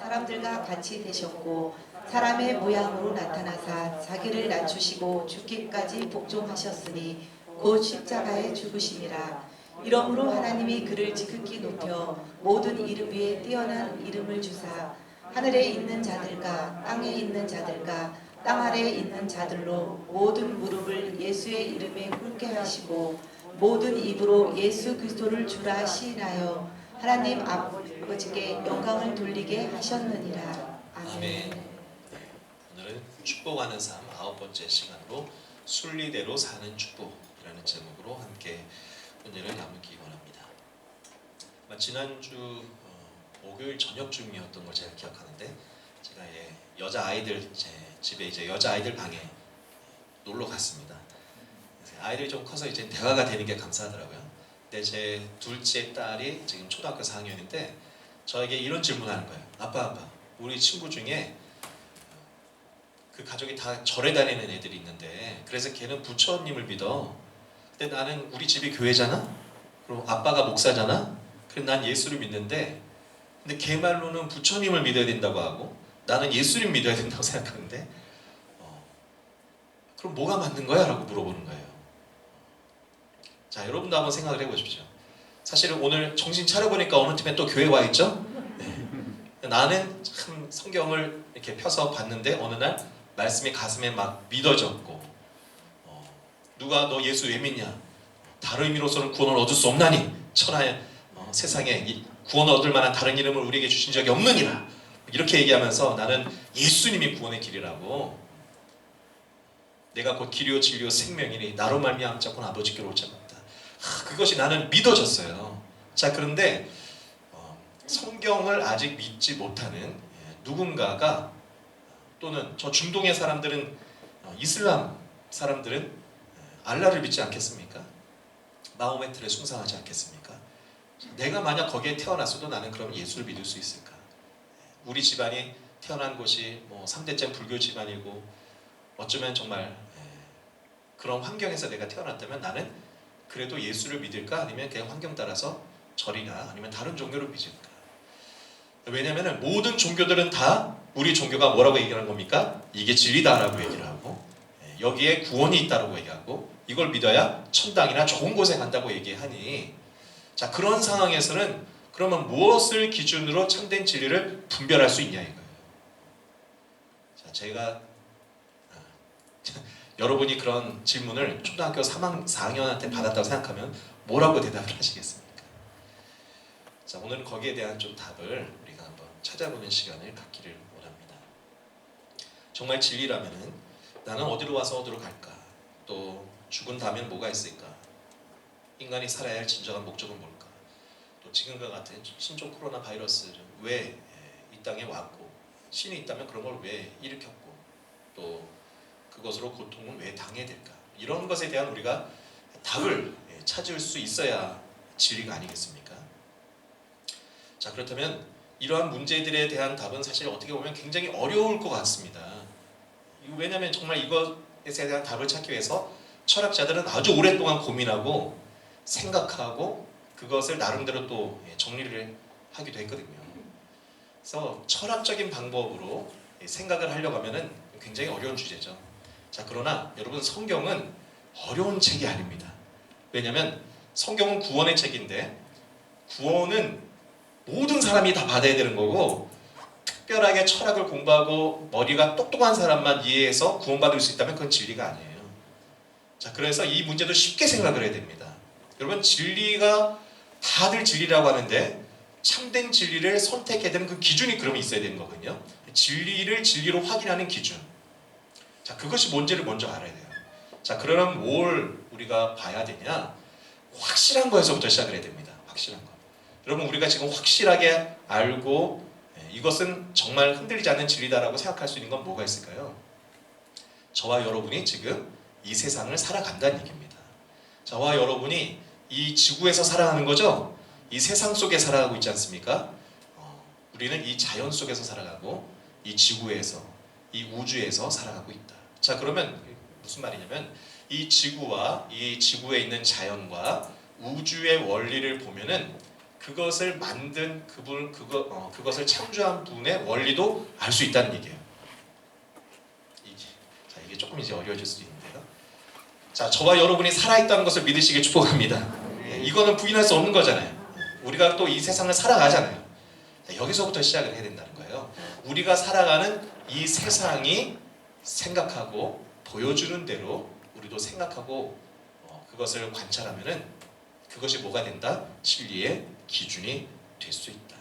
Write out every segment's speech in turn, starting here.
사람들과 같이 되셨고 사람의 모양으로 나타나사 자기를 낮추시고 죽기까지 복종하셨으니 곧 십자가에 죽으심이라. 이러므로 하나님이 그를 지극히 높여 모든 이름 위에 뛰어난 이름을 주사 하늘에 있는 자들과 땅에 있는 자들과 땅 아래에 있는 자들로 모든 무릎을 예수의 이름에 꿇게 하시고 모든 입으로 예수 그리스도를 주라 시인하여 하나님 아버지께 영광을 돌리게 하셨느니라. 아멘. 오늘은 축복하는 삶 9번째 시간으로 순리대로 사는 축복이라는 제목으로 함께 은혜를 나누기 원합니다. 지난주 목요일 저녁쯤이었던 걸 제가 기억하는데, 제가 여자 아이들 제 집에 이제 여자 아이들 방에 놀러 갔습니다. 아이들이 좀 커서 이제 대화가 되는 게 감사하더라고요. 근데 제 둘째 딸이 지금 초등학교 4학년인데 저에게 이런 질문하는 거예요. 아빠, 우리 친구 중에 그 가족이 다 절에 다니는 애들이 있는데, 그래서 걔는 부처님을 믿어. 근데 나는 우리 집이 교회잖아? 그리고 아빠가 목사잖아? 그럼 난 예수를 믿는데, 근데 걔 말로는 부처님을 믿어야 된다고 하고 나는 예수님 믿어야 된다고 생각하는데 그럼 뭐가 맞는 거야? 라고 물어보는 거예요. 자, 여러분도 한번 생각을 해보십시오. 사실은 오늘 정신 차려보니까 어느 팀에 또 교회 와 있죠? 네. 나는 참 성경을 이렇게 펴서 봤는데 어느 날 말씀이 가슴에 막 믿어졌고, 누가 너 예수 왜 믿냐? 다른 의미로서는 구원을 얻을 수 없나니 천하의 세상에 구원을 얻을 만한 다른 이름을 우리에게 주신 적이 없느니라, 이렇게 얘기하면서 나는 예수님이 구원의 길이라고, 내가 곧 길이요 진리요 생명이니 나로 말미암아 자꾸는 아버지께로 올 자가 없다. 그것이 나는 믿어졌어요. 자, 그런데 성경을 아직 믿지 못하는 누군가가, 또는 저 중동의 사람들은, 이슬람 사람들은 알라를 믿지 않겠습니까? 마호메트를 숭상하지 않겠습니까? 내가 만약 거기에 태어났어도 나는 그럼 예수를 믿을 수 있을까? 우리 집안이 태어난 곳이 3대째 불교 집안이고 어쩌면 정말 그런 환경에서 내가 태어났다면 나는 그래도 예수를 믿을까? 아니면 그냥 환경 따라서 절이나 아니면 다른 종교를 믿을까? 왜냐하면 모든 종교들은 다 우리 종교가 뭐라고 얘기하는 겁니까? 이게 진리다라고 얘기를 하고, 여기에 구원이 있다라고 얘기하고, 이걸 믿어야 천당이나 좋은 곳에 간다고 얘기하니, 자, 그런 상황에서는 그러면 무엇을 기준으로 참된 진리를 분별할 수 있냐 이거예요. 자, 제가 여러분이 그런 질문을 초등학교 4학년한테 받았다고 생각하면 뭐라고 대답을 하시겠습니까? 자, 오늘은 거기에 대한 좀 답을 우리가 한번 찾아보는 시간을 갖기를 원합니다. 정말 진리라면은 나는 어디로 와서 어디로 갈까? 또 죽은 다음엔 뭐가 있을까? 인간이 살아야 할 진정한 목적은 뭘까? 또 지금과 같은 신종 코로나 바이러스는 왜 이 땅에 왔고, 신이 있다면 그런 걸 왜 일으켰고, 또 그것으로 고통을 왜 당해야 될까? 이런 것에 대한 우리가 답을 찾을 수 있어야 진리가 아니겠습니까? 자, 그렇다면 이러한 문제들에 대한 답은 사실 어떻게 보면 굉장히 어려울 것 같습니다. 왜냐하면 정말 이것에 대한 답을 찾기 위해서 철학자들은 아주 오랫동안 고민하고 생각하고 그것을 나름대로 또 정리를 하기도 했거든요. 그래서 철학적인 방법으로 생각을 하려고 하면은 굉장히 어려운 주제죠. 자, 그러나 여러분, 성경은 어려운 책이 아닙니다. 왜냐하면 성경은 구원의 책인데, 구원은 모든 사람이 다 받아야 되는 거고, 특별하게 철학을 공부하고 머리가 똑똑한 사람만 이해해서 구원받을 수 있다면 그건 진리가 아니에요. 자, 그래서 이 문제도 쉽게 생각을 해야 됩니다. 여러분, 진리가 다들 진리라고 하는데 참된 진리를 선택해야 되는 그 기준이 그러면 있어야 되는 거거든요. 진리를 진리로 확인하는 기준. 자, 그것이 뭔지를 먼저 알아야 돼요. 자, 그러면 뭘 우리가 봐야 되냐? 확실한 거에서부터 시작을 해야 됩니다. 확실한 거. 여러분, 우리가 지금 확실하게 알고 이것은 정말 흔들리지 않는 진리다라고 생각할 수 있는 건 뭐가 있을까요? 저와 여러분이 지금 이 세상을 살아간다는 얘기입니다. 저와 여러분이 이 지구에서 살아가는 거죠? 이 세상 속에 살아가고 있지 않습니까? 우리는 이 자연 속에서 살아가고 이 지구에서, 이 우주에서 살아가고 있다. 자, 그러면 무슨 말이냐면 이 지구와 이 지구에 있는 자연과 우주의 원리를 보면은 그것을 만든 그분, 그것을 창조한 분의 원리도 알 수 있다는 얘기예요. 이게 조금 이제 어려워질 수도 있는데요. 자, 저와 여러분이 살아있다는 것을 믿으시길 축복합니다. 이거는 부인할 수 없는 거잖아요. 우리가 또 이 세상을 살아가잖아요. 여기서부터 시작을 해야 된다는 거예요. 우리가 살아가는 이 세상이 생각하고 보여주는 대로 우리도 생각하고 그것을 관찰하면은 그것이 뭐가 된다? 진리의 기준이 될 수 있다.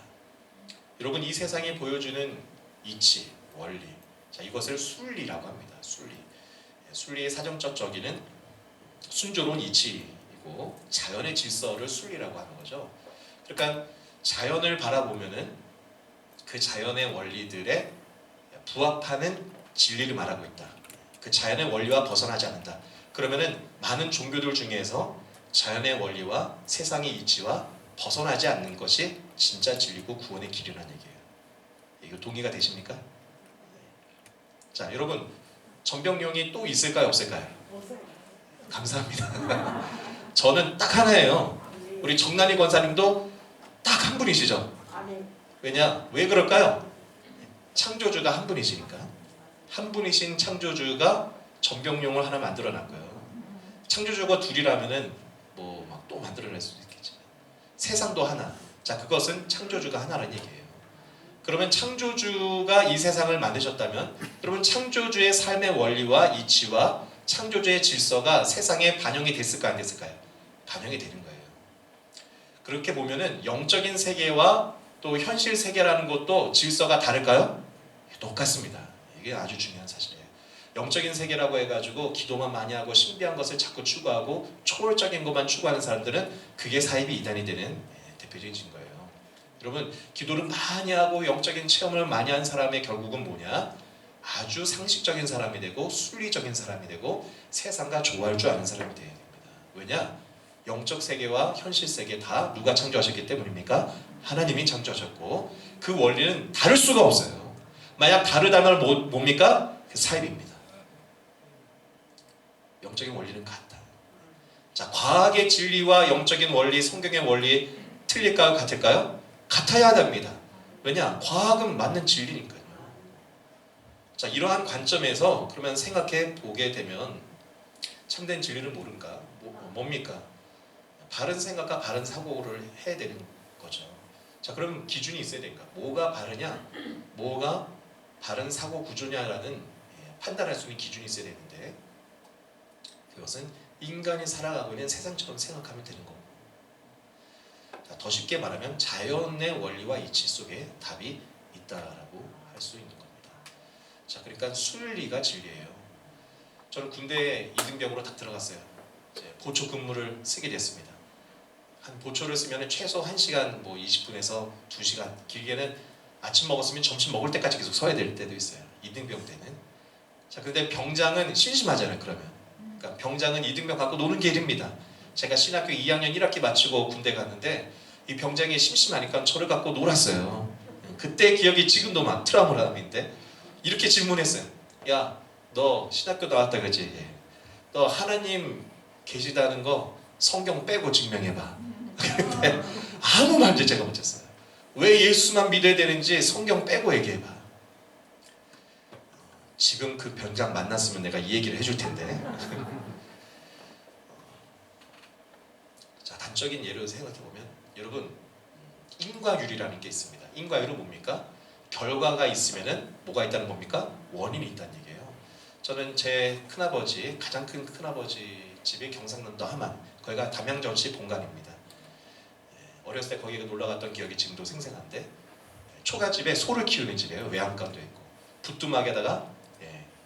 여러분, 이 세상이 보여주는 이치, 원리, 자, 이것을 순리라고 합니다. 순리. 순리의 사정적 정의는 순조로운 이치이고 자연의 질서를 순리라고 하는 거죠. 그러니까 자연을 바라보면은 그 자연의 원리들에 부합하는 진리를 말하고 있다. 그 자연의 원리와 벗어나지 않는다. 그러면은 많은 종교들 중에서 자연의 원리와 세상의 이치와 벗어나지 않는 것이 진짜 진리고 구원의 길이라는 얘기예요. 이거 동의가 되십니까? 자, 여러분, 전병용이 또 있을까요, 없을까요? 감사합니다. 저는 딱 하나예요. 우리 정난이 권사님도 딱 한 분이시죠? 왜냐? 왜 그럴까요? 창조주가 한 분이시니까. 한 분이신 창조주가 전병용을 하나 만들어놨고요. 창조주가 둘이라면은 뭐 막 또 만들어낼 수도 있겠지만 세상도 하나. 자, 그것은 창조주가 하나라는 얘기예요. 그러면 창조주가 이 세상을 만드셨다면, 여러분, 창조주의 삶의 원리와 이치와 창조주의 질서가 세상에 반영이 됐을까 안 됐을까요? 반영이 되는 거예요. 그렇게 보면은 영적인 세계와 또 현실 세계라는 것도 질서가 다를까요? 똑같습니다. 이게 아주 중요한 사실이에요. 영적인 세계라고 해가지고 기도만 많이 하고 신비한 것을 자꾸 추구하고 초월적인 것만 추구하는 사람들은 그게 사이비 이단이 되는 대표적인 증거예요. 여러분, 기도를 많이 하고 영적인 체험을 많이 한 사람의 결국은 뭐냐? 아주 상식적인 사람이 되고 순리적인 사람이 되고 세상과 좋아할 줄 아는 사람이 되어야 됩니다. 왜냐? 영적 세계와 현실 세계 다 누가 창조하셨기 때문입니까? 하나님이 창조하셨고 그 원리는 다를 수가 없어요. 만약 다르다면 뭡니까? 그 사입입니다. 영적인 원리는 같다. 자, 과학의 진리와 영적인 원리, 성경의 원리 틀릴까요? 같을까요? 같아야 합니다. 왜냐? 과학은 맞는 진리니까요. 자, 이러한 관점에서 그러면 생각해 보게 되면 참된 진리를 모른가? 뭡니까? 바른 생각과 바른 사고를 해야 되는 거죠. 자, 그럼 기준이 있어야 되니까 뭐가 바르냐? 뭐가 바른 사고 구조냐라는 판단할 수 있는 기준이 있어야 되는데 그것은 인간이 살아가고 있는 세상처럼 생각하면 되는 거고, 자, 더 쉽게 말하면 자연의 원리와 이치 속에 답이 있다라고 할 수 있는 겁니다. 자, 그러니까 순리가 진리예요. 저는 군대에 이등병으로 딱 들어갔어요. 이제 보초 근무를 쓰게 됐습니다. 한 보초를 쓰면 최소 1시간, 뭐 20분에서 2시간, 길게는 아침 먹었으면 점심 먹을 때까지 계속 서야 될 때도 있어요. 이등병 때는. 자, 근데 병장은 심심하잖아요. 그러니까 병장은 이등병 갖고 노는 게 일입니다. 제가 신학교 2학년 1학기 마치고 군대 갔는데 이 병장이 심심하니까 저를 갖고 놀았어요. 그때 기억이 지금도 막 트라우마인데 이렇게 질문했어요. 야, 너 신학교 나왔다 그러지? 너 하나님 계시다는 거 성경 빼고 증명해봐. 근데 아무 말도 제가 못했어요. 왜 예수만 믿어야 되는지 성경 빼고 얘기해봐. 지금 그 병장 만났으면 내가 이 얘기를 해줄 텐데. 자, 단적인 예를 생각해보면 여러분, 인과율이라는 게 있습니다. 인과율은 뭡니까? 결과가 있으면은 뭐가 있다는 겁니까? 원인이 있다는 얘기예요. 저는 제 큰아버지, 가장 큰 큰아버지 집이 경상남도 함안, 거기가 담양정치 본관입니다. 어렸을 때 거기에 놀러 갔던 기억이 지금도 생생한데 초가집에 소를 키우는 집이에요. 외양간도 있고 부뚜막에다가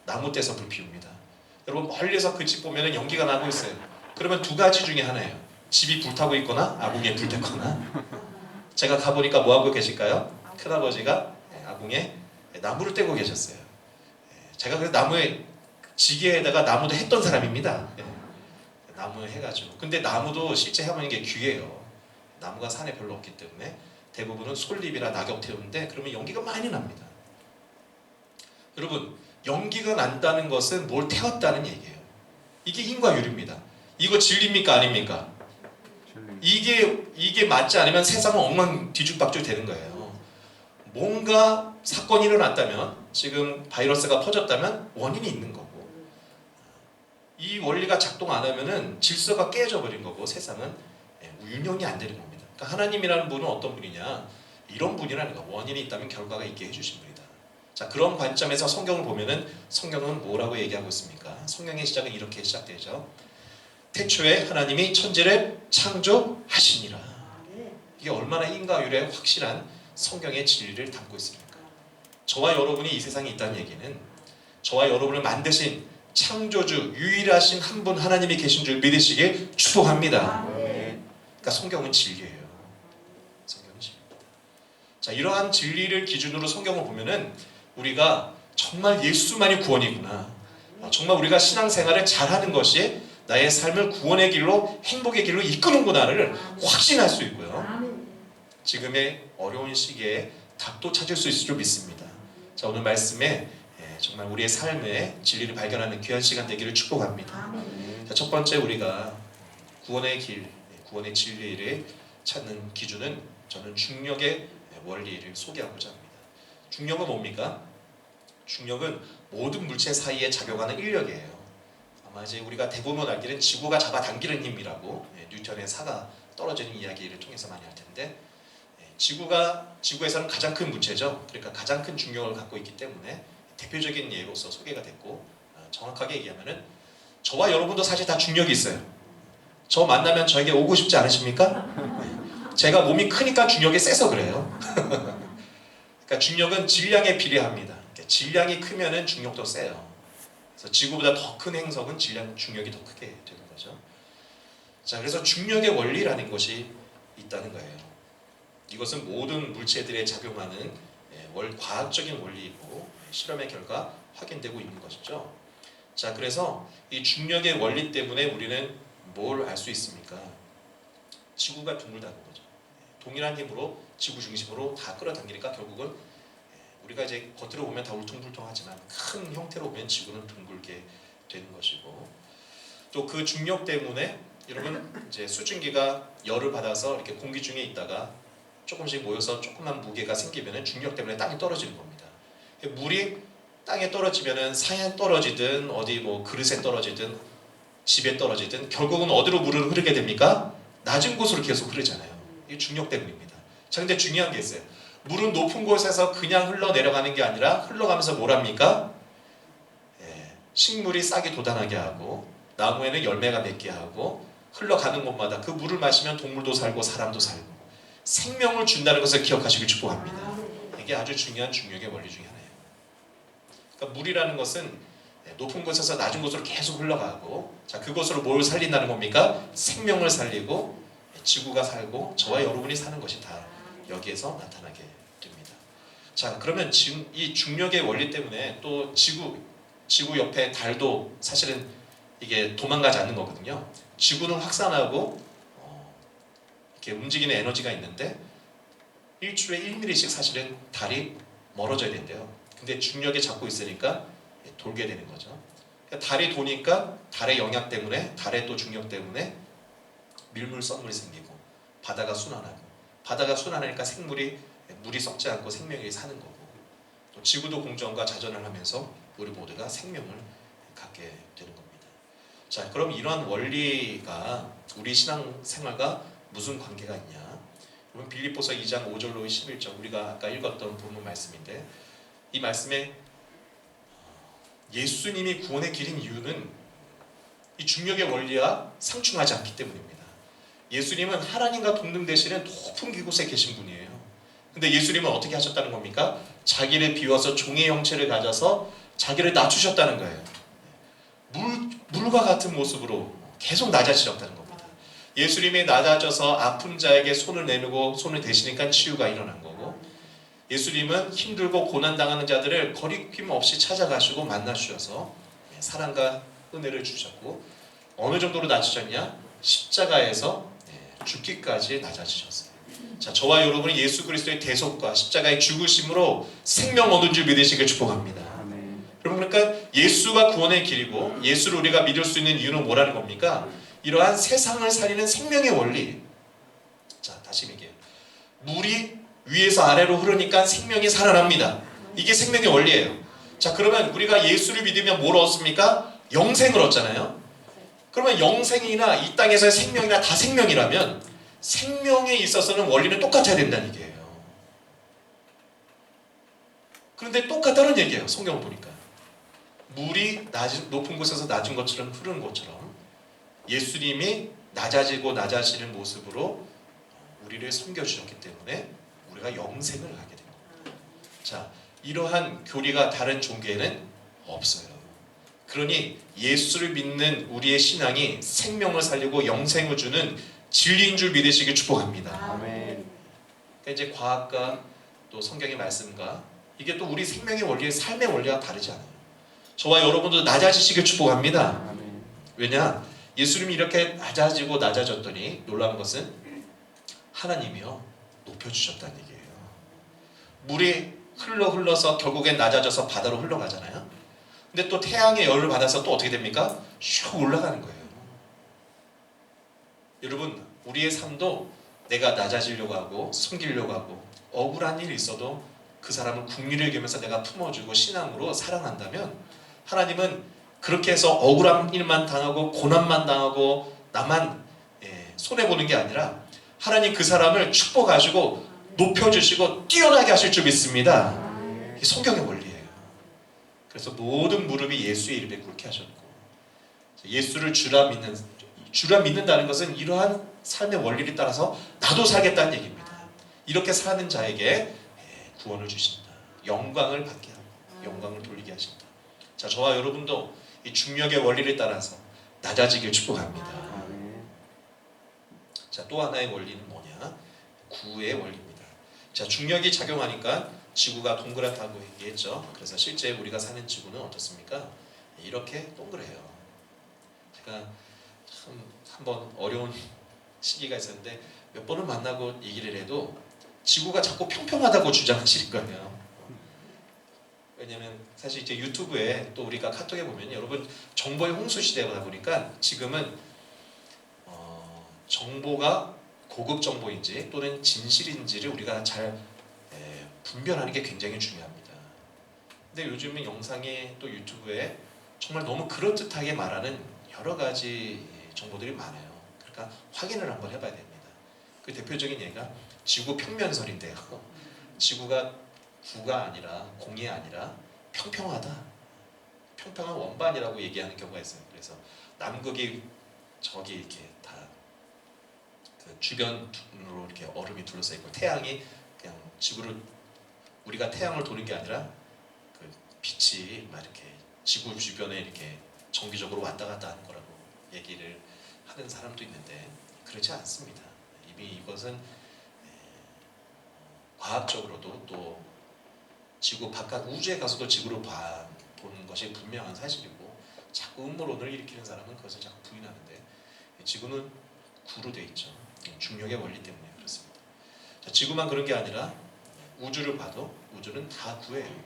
나무 떼서 불 피웁니다. 여러분, 멀리서 그 집 보면 연기가 나고 있어요. 그러면 두 가지 중에 하나예요. 집이 불타고 있거나 아궁이에 불 뗐거나. 제가 가보니까 뭐하고 계실까요? 큰아버지가 아궁에 나무를 떼고 계셨어요. 제가 그 나무에 지게에다가 나무도 했던 사람입니다. 나무 해가지고. 근데 나무도 실제 해보는 게 귀해요. 나무가 산에 별로 없기 때문에 대부분은 솔잎이나 낙엽 태우는데 그러면 연기가 많이 납니다. 여러분, 연기가 난다는 것은 뭘 태웠다는 얘기예요. 이게 인과율입니다. 이거 진리입니까? 아닙니까? 이게 맞지 않으면 세상은 엉망 뒤죽박죽 되는 거예요. 뭔가 사건이 일어났다면, 지금 바이러스가 퍼졌다면 원인이 있는 거고, 이 원리가 작동 안 하면은 질서가 깨져 버린 거고, 세상은 운영이 안 되는 겁니다. 그러니까 하나님이라는 분은 어떤 분이냐? 이런 분이라는 거. 원인이 있다면 결과가 있게 해주신 분이다. 자, 그런 관점에서 성경을 보면은 성경은 뭐라고 얘기하고 있습니까? 성경의 시작은 이렇게 시작되죠. 태초에 하나님이 천지를 창조하시니라. 이게 얼마나 인과율의 확실한 성경의 진리를 담고 있습니까? 저와 여러분이 이 세상에 있다는 얘기는 저와 여러분을 만드신 창조주 유일하신 한 분 하나님이 계신 줄 믿으시길 축복합니다. 그러니까 성경은 진리예요. 성경은 진리입니다. 자, 이러한 진리를 기준으로 성경을 보면은 우리가 정말 예수만이 구원이구나, 정말 우리가 신앙생활을 잘하는 것이 나의 삶을 구원의 길로, 행복의 길로 이끄는구나를 확신할 수 있고요, 지금의 어려운 시기에 답도 찾을 수 있을 줄 믿습니다. 자, 오늘 말씀에 정말 우리의 삶의 진리를 발견하는 귀한 시간 되기를 축복합니다. 자, 첫 번째 우리가 구원의 길, 구원의 진리를 찾는 기준은 저는 중력의 원리를 소개하고자 합니다. 중력은 뭡니까? 중력은 모든 물체 사이에 작용하는 인력이에요. 아마 이제 우리가 대부분 알기는 지구가 잡아당기는 힘이라고, 뉴턴의 사가 떨어지는 이야기를 통해서 많이 할 텐데, 지구에서는 가장 큰 물체죠. 그러니까 가장 큰 중력을 갖고 있기 때문에 대표적인 예로서 소개가 됐고, 정확하게 얘기하면은 저와 여러분도 사실 다 중력이 있어요. 저 만나면 저에게 오고 싶지 않으십니까? 제가 몸이 크니까 중력이 세서 그래요. 그러니까 중력은 질량에 비례합니다. 질량이 크면은 중력도 세요. 그래서 지구보다 더 큰 행성은 중력이 더 크게 되는 거죠. 자, 그래서 중력의 원리라는 것이 있다는 거예요. 이것은 모든 물체들에 작용하는 과학적인 원리이고 실험의 결과 확인되고 있는 것이죠. 자, 그래서 이 중력의 원리 때문에 우리는 뭘 알 수 있습니까? 지구가 둥글다는 거죠. 동일한 힘으로 지구 중심으로 다 끌어당기니까 결국은 우리가 이제 겉으로 보면 다 울퉁불퉁하지만 큰 형태로 보면 지구는 둥글게 되는 것이고, 또 그 중력 때문에 여러분 이제 수증기가 열을 받아서 이렇게 공기 중에 있다가 조금씩 모여서 조그만 무게가 생기면은 중력 때문에 땅에 떨어지는 겁니다. 물이 땅에 떨어지면은 산에 떨어지든 어디 뭐 그릇에 떨어지든 집에 떨어지든 결국은 어디로 물은 흐르게 됩니까? 낮은 곳으로 계속 흐르잖아요. 이게 중력 때문입니다. 자, 근데 중요한 게 있어요. 물은 높은 곳에서 그냥 흘러 내려가는 게 아니라 흘러가면서 뭘 합니까? 식물이 싹이 돋아나게 하고 나무에는 열매가 맺게 하고 흘러가는 곳마다 그 물을 마시면 동물도 살고 사람도 살고 생명을 준다는 것을 기억하시길 축복합니다. 이게 아주 중요한 중력의 원리 중에 하나예요. 그러니까 물이라는 것은 높은 곳에서 낮은 곳으로 계속 흘러가고, 자, 그곳으로 뭘 살린다는 겁니까? 생명을 살리고 지구가 살고 저와 여러분이 사는 것이 다 여기에서 나타나게 됩니다. 자, 그러면 지금 이 중력의 원리 때문에 또 지구 옆에 달도 사실은 이게 도망가지 않는 거거든요. 지구는 확산하고 이렇게 움직이는 에너지가 있는데 일주일에 1mm씩 사실은 달이 멀어져야 된대요. 근데 중력이 잡고 있으니까 돌게 되는 거죠. 그러니까 달이 도니까 달의 영향 때문에, 달의 또 중력 때문에 밀물 썰물이 생기고 바다가 순환하고, 바다가 순환하니까 물이 썩지 않고 생명이 사는 거고, 또 지구도 공전과 자전을 하면서 우리 모두가 생명을 갖게 되는 겁니다. 자, 그럼 이러한 원리가 우리 신앙생활과 무슨 관계가 있냐? 그럼 빌립보서 2장 5절로 11절 우리가 아까 읽었던 본문 말씀인데, 이 말씀에 예수님이 구원의 길인 이유는 이 중력의 원리와 상충하지 않기 때문입니다. 예수님은 하나님과 동등되시는 높은 그곳에 계신 분이에요. 근데 예수님은 어떻게 하셨다는 겁니까? 자기를 비워서 종의 형체를 가져서 자기를 낮추셨다는 거예요. 물과 같은 모습으로 계속 낮아지셨다는 겁니다. 예수님이 낮아져서 아픈 자에게 손을 내밀고 손을 대시니까 치유가 일어난 거고, 예수님은 힘들고 고난당하는 자들을 거리낌 없이 찾아가시고 만나주셔서 사랑과 은혜를 주셨고, 어느 정도로 낮으셨냐? 십자가에서 죽기까지 낮아지셨어요. 자, 저와 여러분이 예수 그리스도의 대속과 십자가의 죽으심으로 생명 얻은 줄 믿으시길 축복합니다. 여러분, 그러니까 예수가 구원의 길이고 예수를 우리가 믿을 수 있는 이유는 뭐라는 겁니까? 이러한 세상을 살리는 생명의 원리, 자, 다시 얘기해요. 물이 위에서 아래로 흐르니까 생명이 살아납니다. 이게 생명의 원리예요. 자, 그러면 우리가 예수를 믿으면 뭘 얻습니까? 영생을 얻잖아요. 그러면 영생이나 이 땅에서의 생명이나 다 생명이라면 생명에 있어서는 원리는 똑같아야 된다는 얘기예요. 그런데 똑같다는 얘기예요. 성경을 보니까. 물이 높은 곳에서 낮은 것처럼 흐르는 것처럼 예수님이 낮아지고 낮아지는 모습으로 우리를 섬겨주셨기 때문에 우리가 영생을 하게 됩니다. 자, 이러한 교리가 다른 종교에는 없어요. 그러니 예수를 믿는 우리의 신앙이 생명을 살리고 영생을 주는 진리인 줄 믿으시길 축복합니다. 아멘. 그러니까 이제 과학과 또 성경의 말씀과 이게 또 우리 생명의 원리의 삶의 원리와 다르지 않아요. 저와 여러분도 낮아지시길 축복합니다. 아멘. 왜냐? 예수님이 이렇게 낮아지고 낮아졌더니 놀라운 것은 하나님이요 높여주셨다는 얘기예요. 물이 흘러서 결국엔 낮아져서 바다로 흘러가잖아요. 근데 또 태양의 열을 받아서 또 어떻게 됩니까? 슉 올라가는 거예요. 여러분, 우리의 삶도 내가 낮아지려고 하고 숨기려고 하고 억울한 일이 있어도 그 사람을 국리를 여기면서 내가 품어주고 신앙으로 사랑한다면 하나님은 그렇게 해서 억울한 일만 당하고 고난만 당하고 나만 손해보는 게 아니라 하나님 그 사람을 축복하시고 높여주시고 뛰어나게 하실 줄 믿습니다. 이게 성경의 원리예요. 그래서 모든 무릎이 예수의 이름에 꿇게 하셨고 예수를 주라 믿는다는 것은 이러한 삶의 원리를 따라서 나도 살겠다는 얘기입니다. 이렇게 사는 자에게 구원을 주신다. 영광을 받게 하고 영광을 돌리게 하신다. 자, 저와 여러분도 이 중력의 원리를 따라서 낮아지길 축복합니다. 아멘. 자, 또 하나의 원리는 뭐냐? 구의 원리입니다. 자, 중력이 작용하니까 지구가 동그랗다고 얘기했죠. 그래서 실제 우리가 사는 지구는 어떻습니까? 이렇게 동그래요. 제가 참 한번 어려운 시기가 있었는데 몇 번을 만나고 얘기를 해도 지구가 자꾸 평평하다고 주장하시는 거예요. 왜냐면 사실 이제 유튜브에 또 우리가 카톡에 보면 여러분 정보의 홍수 시대다 보니까 지금은 정보가 고급 정보인지 또는 진실인지를 우리가 잘 분별하는 게 굉장히 중요합니다. 근데 요즘은 영상에 또 유튜브에 정말 너무 그럴듯하게 말하는 여러 가지 정보들이 많아요. 그러니까 확인을 한번 해봐야 됩니다. 그 대표적인 예가 지구 평면설인데요. 지구가 구가 아니라 공이 아니라 평평하다. 평평한 원반이라고 얘기하는 경우가 있어요. 그래서 남극이 저기 이렇게 다 그 주변으로 이렇게 얼음이 둘러싸여 있고 태양이 그냥 지구를 우리가 태양을 도는 게 아니라 그 빛이 막 이렇게 지구 주변에 이렇게 정기적으로 왔다 갔다 하는 거라고 얘기를 하는 사람도 있는데 그렇지 않습니다. 이미 이것은 과학적으로도 또 지구 바깥 우주에 가서도 지구를 보는 것이 분명한 사실이고 자꾸 음모론을 일으키는 사람은 그것을 자꾸 부인하는데 지구는 구로 돼 있죠. 중력의 원리 때문에 그렇습니다. 자, 지구만 그런 게 아니라 우주를 봐도 우주는 다 구예요.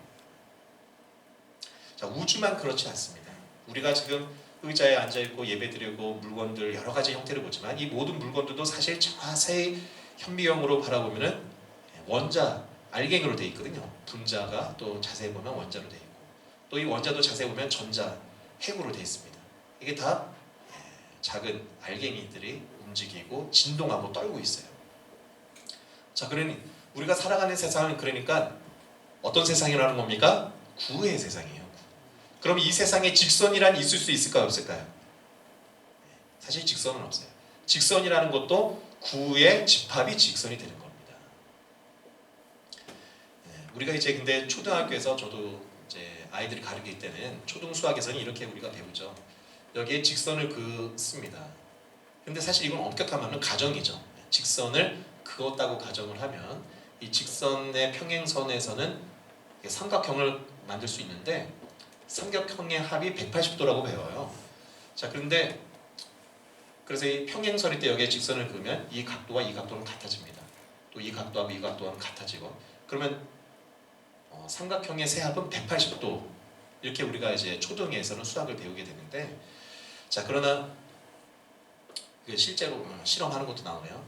자, 우주만 그렇지 않습니다. 우리가 지금 의자에 앉아있고 예배드리고 물건들 여러 가지 형태를 보지만 이 모든 물건들도 사실 자세히 현미경으로 바라보면은 원자, 알갱이로 되어 있거든요. 분자가 또 자세히 보면 원자로 되어 있고 또 이 원자도 자세히 보면 전자, 핵으로 되어 있습니다. 이게 다 작은 알갱이들이 움직이고 진동하고 떨고 있어요. 자, 그러니 우리가 살아가는 세상은 그러니까 어떤 세상이라는 겁니까? 구의 세상이에요. 그럼 이 세상에 직선이란 있을 수 있을까요? 없을까요? 사실 직선은 없어요. 직선이라는 것도 구의 집합이 직선이 되는 겁니다. 우리가 이제 근데 초등학교에서 저도 이제 아이들이 가르칠 때는 초등수학에서는 이렇게 우리가 배우죠. 여기에 직선을 씁니다. 근데 사실 이건 엄격하면 가정이죠. 직선을 그었다고 가정을 하면 이 직선의 평행선에서는 삼각형을 만들 수 있는데 삼각형의 합이 180도라고 배워요. 자, 그런데 그래서 이 평행선일 때 여기에 직선을 그으면 이 각도와 이 각도는 같아집니다. 또 이 각도하고 이 각도는 같아지고 그러면 삼각형의 세합은 180도 이렇게 우리가 이제 초등에서는 수학을 배우게 되는데 자, 그러나 실제로 실험하는 것도 나오네요.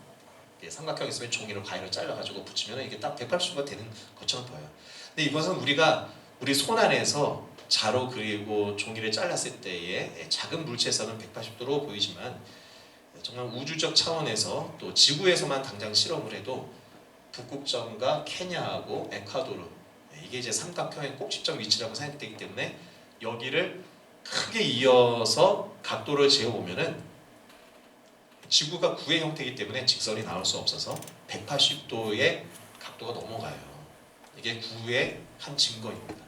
삼각형 있으면 종이로 가위로 잘라가지고 붙이면 이게 딱 180도가 되는 것처럼 보여요. 근데 이것은 우리가 우리 손 안에서 자로 그리고 종이를 잘랐을 때의 작은 물체에서는 180도로 보이지만 정말 우주적 차원에서 또 지구에서만 당장 실험을 해도 북극점과 케냐하고 에콰도르, 이게 이제 삼각형의 꼭지점 위치라고 생각되기 때문에 여기를 크게 이어서 각도를 재어보면은 지구가 구의 형태이기 때문에 직선이 나올 수 없어서 180도의 각도가 넘어가요. 이게 구의 한 증거입니다.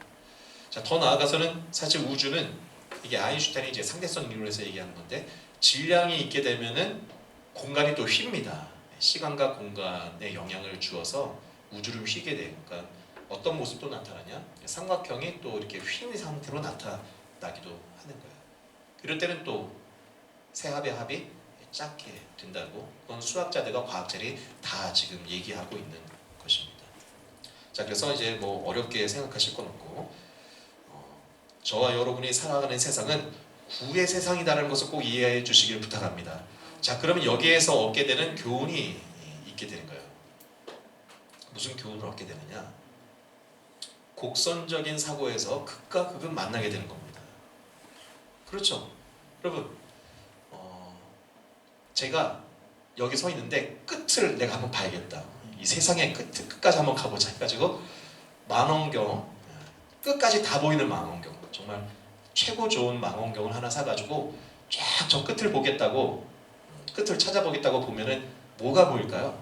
자, 더 나아가서는 사실 우주는 이게 아인슈타인이 이제 상대성 이론에서 얘기하는 건데 질량이 있게 되면은 공간이 또 휩니다. 시간과 공간에 영향을 주어서 우주를 휘게 돼요. 그러니까 어떤 모습도 나타나냐? 삼각형이 또 이렇게 휜 상태로 나타나기도 하는 거예요. 이럴 때는 또 세합의 합이 작게 된다고 그건 수학자들과 과학자들이 다 지금 얘기하고 있는 것입니다. 자, 그래서 이제 뭐 어렵게 생각하실 건 없고 저와 여러분이 살아가는 세상은 구의 세상이라는 것을 꼭 이해해 주시기를 부탁합니다. 자, 그러면 여기에서 얻게 되는 교훈이 있게 되는 거예요. 무슨 교훈을 얻게 되느냐? 곡선적인 사고에서 극과 극은 만나게 되는 겁니다. 그렇죠? 여러분, 제가 여기 서 있는데 끝을 내가 한번 봐야겠다. 이 세상의 끝까지 한번 가보자 해가지고 망원경, 끝까지 다 보이는 망원경, 정말 최고 좋은 망원경을 하나 사가지고 쫙 저 끝을 보겠다고, 끝을 찾아보겠다고 보면은 뭐가 보일까요?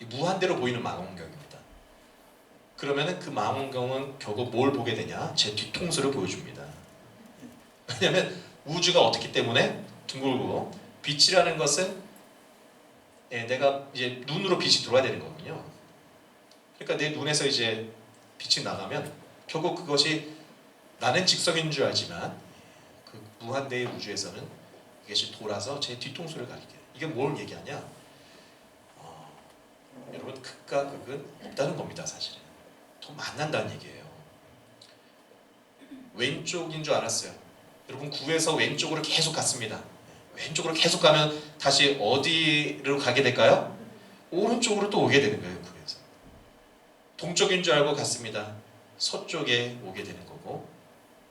무한대로 보이는 망원경입니다. 그러면은 그 망원경은 결국 뭘 보게 되냐? 제 뒤통수를 보여줍니다. 왜냐하면 우주가 어떻기 때문에 둥글고 빛이라는 것은 내가 이제 눈으로 빛이 들어와야 되는 거군요. 그러니까 내 눈에서 이제 빛이 나가면 결국 그것이 나는 직선인 줄 알지만 그 무한대의 우주에서는 이것이 돌아서 제 뒤통수를 가리게 돼요. 이게 뭘 얘기하냐? 여러분, 극과 극은 없다는 겁니다. 사실은 더 만난다는 얘기예요. 왼쪽인 줄 알았어요. 여러분, 구에서 왼쪽으로 계속 갔습니다. 왼쪽으로 계속 가면 다시 어디로 가게 될까요? 오른쪽으로 또 오게 되는 거예요. 구에서 동쪽인 줄 알고 갔습니다. 서쪽에 오게 되는 거고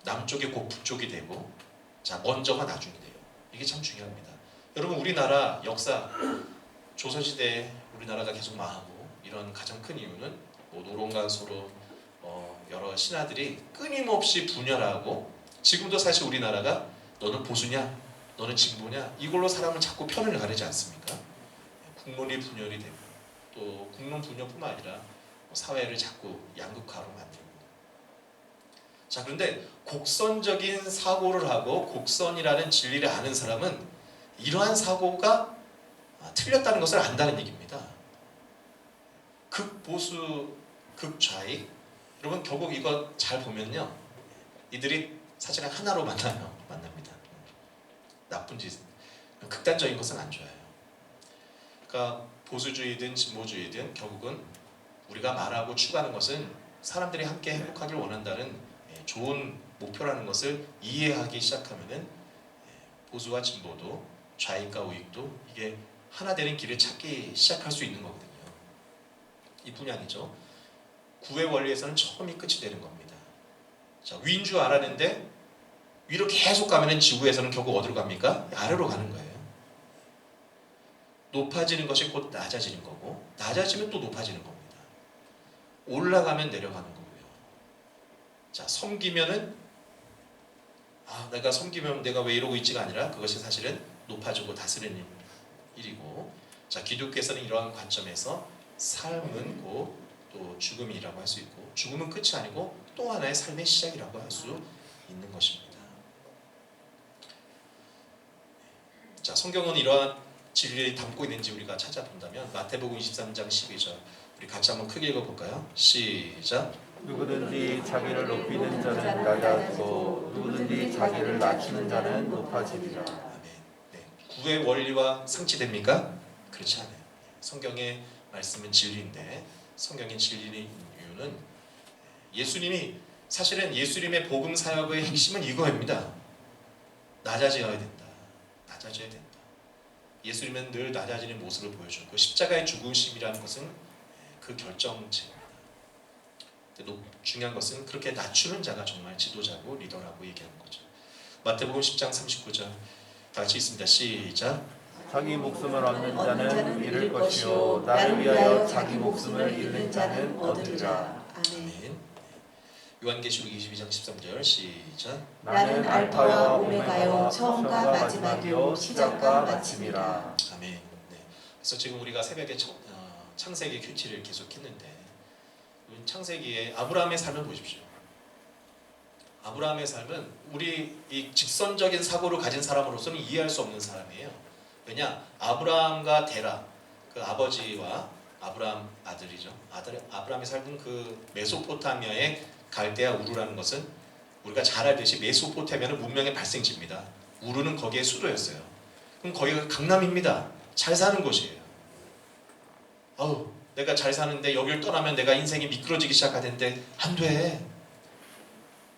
남쪽이 곧 북쪽이 되고, 자, 먼저가 나중이 돼요. 이게 참 중요합니다. 여러분, 우리나라 역사, 조선시대에 우리나라가 계속 망하고 이런 가장 큰 이유는 뭐 노론과 소론, 여러 신하들이 끊임없이 분열하고, 지금도 사실 우리나라가 너는 보수냐, 너는 진보냐, 이걸로 사람을 자꾸 편을 가르지 않습니까? 국론이 분열이 되고, 또 국론 분열뿐만 아니라 사회를 자꾸 양극화로 만들고. 자, 그런데 곡선적인 사고를 하고 곡선이라는 진리를 아는 사람은 이러한 사고가 틀렸다는 것을 안다는 얘기입니다. 극보수, 극좌익. 여러분, 결국 이거 잘 보면요, 이들이 사실은 하나로 만납니다. 나쁜 짓, 극단적인 것은 안 좋아요. 그러니까 보수주의든 진보주의든 결국은 우리가 말하고 추구하는 것은 사람들이 함께 행복하길 원한다는 좋은 목표라는 것을 이해하기 시작하면은 보수와 진보도 좌익과 우익도 이게 하나 되는 길을 찾기 시작할 수 있는 거거든요. 이뿐이 아니죠. 구의 원리에서는 처음이 끝이 되는 겁니다. 자, 위인 줄 알았는데 위로 계속 가면은 지구에서는 결국 어디로 갑니까? 아래로 가는 거예요. 높아지는 것이 곧 낮아지는 거고, 낮아지면 또 높아지는 겁니다. 올라가면 내려가는 거고요. 자, 섬기면은 내가 섬기면 내가 왜 이러고 있지가 아니라 그것이 사실은 높아지고 다스리는 일이고, 자, 기독교에서는 이러한 관점에서 삶은 곧 또 죽음이라고 할 수 있고, 죽음은 끝이 아니고 또 하나의 삶의 시작이라고 할 수 있는 것입니다. 자, 성경은 이러한 진리를 담고 있는지 우리가 찾아본다면 마태복음 23장 12절 우리 같이 한번 크게 읽어볼까요? 시작. 누구든지 자기를 높이는 자는 낮아지고 누구든지 자기를 낮추는 자는 높아지리라. 아멘. 네. 구의 원리와 상치됩니까? 그렇지 않아요. 성경의 말씀은 진리인데, 성경의 진리인 이유는 예수님이, 사실은 예수님의 복음 사역의 핵심은 이거입니다. 낮아져야 된다. 낮아져야 된다. 예수님은 늘 낮아지는 모습을 보여주고 십자가의 죽으심이라는 것은 그 결정체입니다. 중요한 것은 그렇게 낮추는 자가 정말 지도자고 리더라고 얘기하는 거죠. 마태복음 10장 39절 다 같이 있습니다. 시작. 자기 목숨을 얻는 자는 잃을 것이요 나를 위하여 자기 목숨을 잃는 자는 얻으리라. 아멘. 요한계시록 22장 13절 시작. 나는 알파와 오메가요 처음과 마지막이요 시작과 마침이라. 아멘. 네. 그래서 지금 우리가 새벽에 창세기 큐티를 계속했는데 창세기에 아브라함의 삶을 보십시오. 아브라함의 삶은 우리 이 직선적인 사고를 가진 사람으로서는 이해할 수 없는 사람이에요. 왜냐? 아브라함과 데라 그 아버지와 아브라함 아들이죠. 아브라함이 살던 그 메소포타미아의 갈대아 우르라는 것은 우리가 잘 알듯이 메소포타미아는 문명의 발생지입니다. 우르는 거기에 수도였어요. 그럼 거기가 강남입니다. 잘 사는 곳이에요. 아우 내가 잘 사는데 여기를 떠나면 내가 인생이 미끄러지기 시작하는데 안 돼.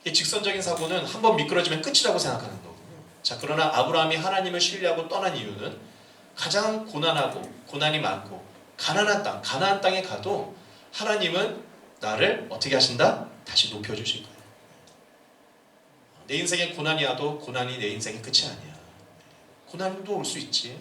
이 직선적인 사고는 한번 미끄러지면 끝이라고 생각하는 거거든요. 자, 그러나 아브라함이 하나님을 신뢰하고 떠난 이유는 가장 고난하고 고난이 많고 가나안 땅, 가나안 땅에 가도 하나님은 나를 어떻게 하신다? 다시 높여주실 거예요. 내 인생에 고난이 와도 고난이 내 인생의 끝이 아니야. 고난도 올 수 있지.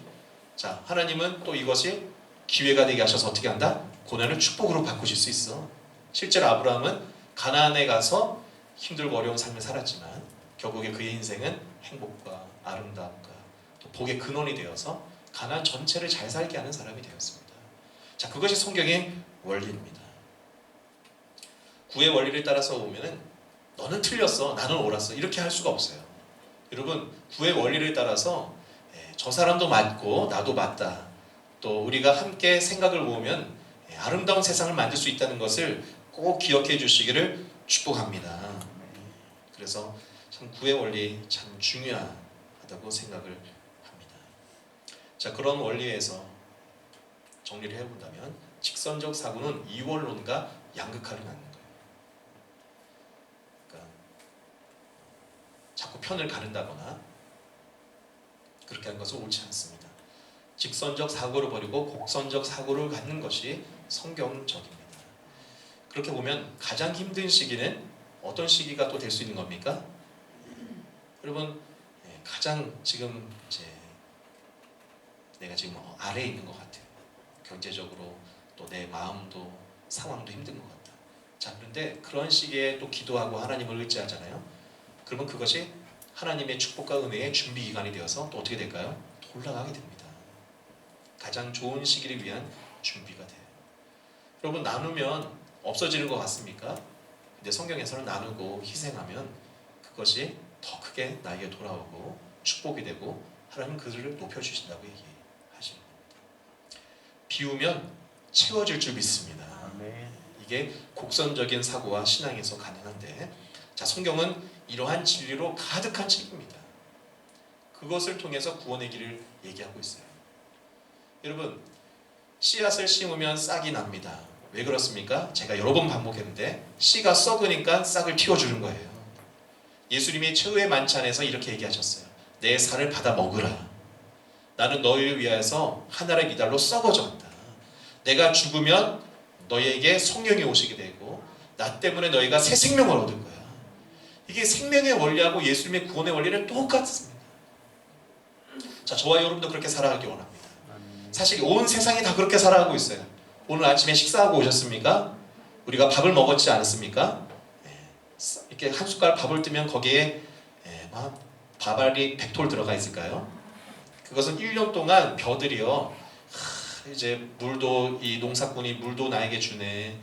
자, 하나님은 또 이것이 기회가 되게 하셔서 어떻게 한다? 고난을 축복으로 바꾸실 수 있어. 실제로 아브라함은 가나안에 가서 힘들고 어려운 삶을 살았지만 결국에 그의 인생은 행복과 아름다움과 또 복의 근원이 되어서 가나안 전체를 잘 살게 하는 사람이 되었습니다. 자, 그것이 성경의 원리입니다. 구의 원리를 따라서 보면은 너는 틀렸어, 나는 옳았어 이렇게 할 수가 없어요. 여러분, 구의 원리를 따라서 저 사람도 맞고 나도 맞다. 또 우리가 함께 생각을 모으면 아름다운 세상을 만들 수 있다는 것을 꼭 기억해 주시기를 축복합니다. 그래서 참 구의 원리 참 중요하다고 생각을 합니다. 자, 그런 원리에서 정리를 해본다면 직선적 사고는 이원론과 양극화를 갖는 거예요. 그러니까 자꾸 편을 가른다거나 그렇게 하는 것은 옳지 않습니다. 직선적 사고를 버리고 곡선적 사고를 갖는 것이 성경적입니다. 그렇게 보면 가장 힘든 시기는 어떤 시기가 또 될 수 있는 겁니까? 여러분, 가장 지금 내가 지금 아래에 있는 것 같아요. 경제적으로 또 내 마음도 상황도 힘든 것 같다. 자, 그런데 그런 시기에 또 기도하고 하나님을 의지하잖아요. 그러면 그것이 하나님의 축복과 은혜의 준비 기간이 되어서 또 어떻게 될까요? 또 올라가게 됩니다. 가장 좋은 시기를 위한 준비가 돼요. 여러분, 나누면 없어지는 것 같습니까? 근데 성경에서는 나누고 희생하면 그것이 더 크게 나에게 돌아오고 축복이 되고 하나님 그들을 높여주신다고 얘기하시는 겁니다. 비우면 채워질 줄 믿습니다. 아멘. 이게 곡선적인 사고와 신앙에서 가능한데, 자, 성경은 이러한 진리로 가득한 책입니다. 그것을 통해서 구원의 길을 얘기하고 있어요. 여러분, 씨앗을 심으면 싹이 납니다. 왜 그렇습니까? 제가 여러 번 반복했는데 씨가 썩으니까 싹을 틔워주는 거예요. 예수님이 최후의 만찬에서 이렇게 얘기하셨어요. 내 살을 받아 먹으라. 나는 너희를 위하여서 하늘의 이달로 썩어졌다. 내가 죽으면 너희에게 성령이 오시게 되고 나 때문에 너희가 새 생명을 얻을 거야. 이게 생명의 원리하고 예수님의 구원의 원리는 똑같습니다. 자, 저와 여러분도 그렇게 살아가기 원합니다. 사실 온 세상이 다 그렇게 살아가고 있어요. 오늘 아침에 식사하고 오셨습니까? 우리가 밥을 먹었지 않았습니까? 이렇게 한 숟갈 밥을 뜨면 거기에 밥알이 100톨 들어가 있을까요? 그것은 1년 동안 벼들이요, 이제 물도, 이 농사꾼이 물도 나에게 주네,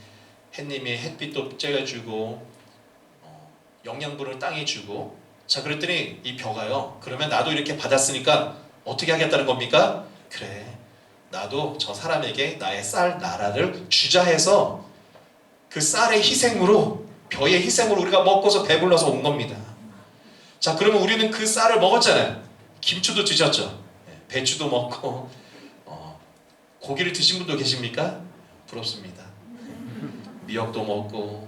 햇님이 햇빛도 쬐어주고 영양분을 땅에 주고. 자, 그랬더니 이 벼가요, 그러면 나도 이렇게 받았으니까 어떻게 하겠다는 겁니까? 그래, 나도 저 사람에게 나의 쌀 나라를 주자 해서 그 쌀의 희생으로, 벼의 희생으로 우리가 먹고서 배불러서 온 겁니다. 자, 그러면 우리는 그 쌀을 먹었잖아요. 김치도 드셨죠? 배추도 먹고 고기를 드신 분도 계십니까? 부럽습니다. 미역도 먹고.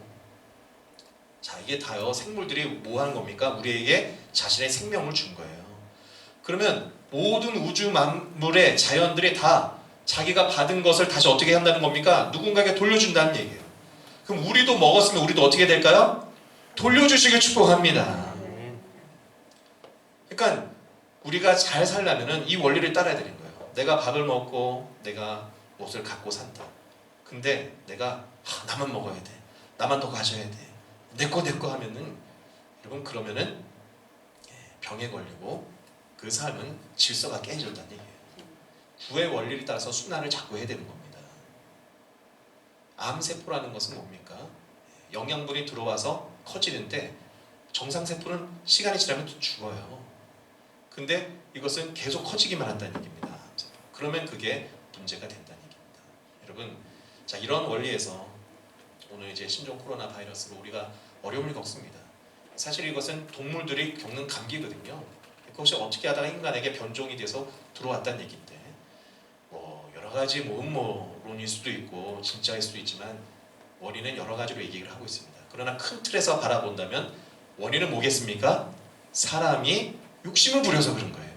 자, 이게 다요 생물들이 뭐 하는 겁니까? 우리에게 자신의 생명을 준 거예요. 그러면 모든 우주 만물의 자연들이 다 자기가 받은 것을 다시 어떻게 한다는 겁니까? 누군가에게 돌려준다는 얘기예요. 그럼 우리도 먹었으면 우리도 어떻게 될까요? 돌려주시길 축복합니다. 그러니까 우리가 잘 살려면 이 원리를 따라야 되는 거예요. 내가 밥을 먹고 내가 옷을 갖고 산다. 근데 내가 나만 먹어야 돼. 나만 더 가져야 돼. 내 거 하면은 여러분 그러면은 병에 걸리고 그 삶은 질서가 깨진다는 얘기예요. 구의 원리를 따라서 순환을 자꾸 해야 되는 겁니다. 암세포라는 것은 뭡니까? 영양분이 들어와서 커지는데 정상세포는 시간이 지나면 또 죽어요. 근데 이것은 계속 커지기만 한다는 얘기입니다. 그러면 그게 문제가 된다는 얘기입니다. 여러분, 자 이런 원리에서 오늘 이제 신종 코로나 바이러스로 우리가 어려움을 겪습니다. 사실 이것은 동물들이 겪는 감기거든요. 그것이 어떻게 하다가 인간에게 변종이 돼서 들어왔다는 얘기인데 뭐 여러 가지 음모론일 수도 있고 진짜일 수도 있지만 원인은 여러 가지로 얘기를 하고 있습니다. 그러나 큰 틀에서 바라본다면 원인은 뭐겠습니까? 사람이 욕심을 부려서 그런 거예요.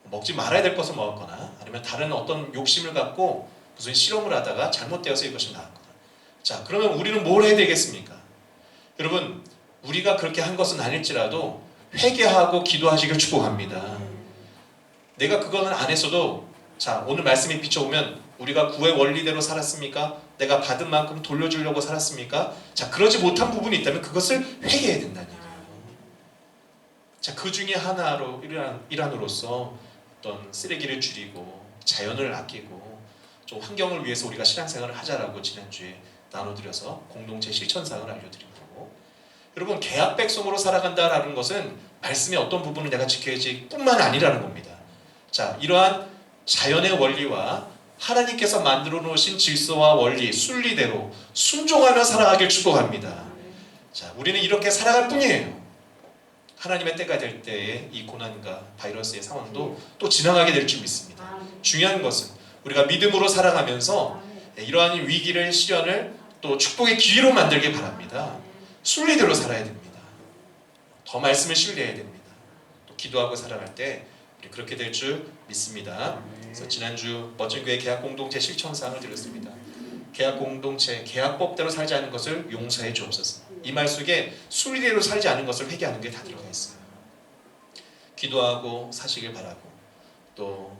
먹지 말아야 될 것을 먹었거나 아니면 다른 어떤 욕심을 갖고 무슨 실험을 하다가 잘못되어서 이것이 나왔거나. 자, 그러면 우리는 뭘 해야 되겠습니까? 여러분, 우리가 그렇게 한 것은 아닐지라도 회개하고 기도하시길 축복합니다. 내가 그거는 안 했어도 자, 오늘 말씀이 비춰보면 우리가 구의 원리대로 살았습니까? 내가 받은 만큼 돌려주려고 살았습니까? 자, 그러지 못한 부분이 있다면 그것을 회개해야 된다는 얘기예요. 자, 그 중에 하나로 일환으로서 어떤 쓰레기를 줄이고 자연을 아끼고 좀 환경을 위해서 우리가 신앙생활을 하자라고 지난주에 나눠드려서 공동체 실천사항을 알려드린 거고, 여러분 계약 백성으로 살아간다라는 것은 말씀의 어떤 부분을 내가 지켜야지 뿐만 아니라는 겁니다. 자, 이러한 자연의 원리와 하나님께서 만들어 놓으신 질서와 원리, 순리대로 순종하며 살아가길 축복합니다. 자, 우리는 이렇게 살아갈 뿐이에요. 하나님의 때가 될 때에 이 고난과 바이러스의 상황도 또 지나가게 될 줄 믿습니다. 중요한 것은 우리가 믿음으로 살아가면서 이러한 위기를 시련을 또 축복의 기회로 만들길 바랍니다. 순리대로 살아야 됩니다. 더 말씀을 신뢰해야 됩니다. 또 기도하고 살아갈 때 우리 그렇게 될 줄 믿습니다. 그래서 지난주 멋진 교회 계약 공동체 실천사항을 드렸습니다. 계약 공동체, 계약법대로 살지 않는 것을 용서해 주옵소서. 이 말 속에 순리대로 살지 않은 것을 회개하는 게 다 들어가 있어요. 기도하고 사시길 바라고, 또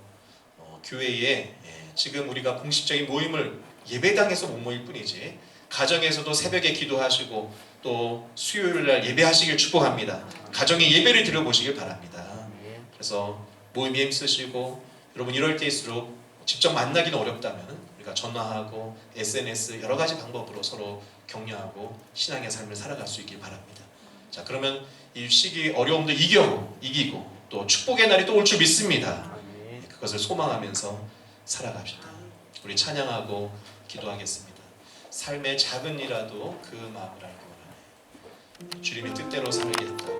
교회에 지금 우리가 공식적인 모임을 예배당에서 못 모일 뿐이지 가정에서도 새벽에 기도하시고 또 수요일날 예배하시길 축복합니다. 가정에 예배를 드려보시길 바랍니다. 그래서 모임에 힘쓰시고, 여러분 이럴 때일수록 직접 만나기는 어렵다면 우리가 전화하고 SNS 여러 가지 방법으로 서로 격려하고 신앙의 삶을 살아갈 수 있길 바랍니다. 자, 그러면 이 시기 어려움도 이기고 또 축복의 날이 또 올 줄 믿습니다. 그것을 소망하면서 살아갑시다. 우리 찬양하고 기도하겠습니다. 삶의 작은 일이라도 그 마음을 알고 원하네. 주님의 뜻대로 살겠다.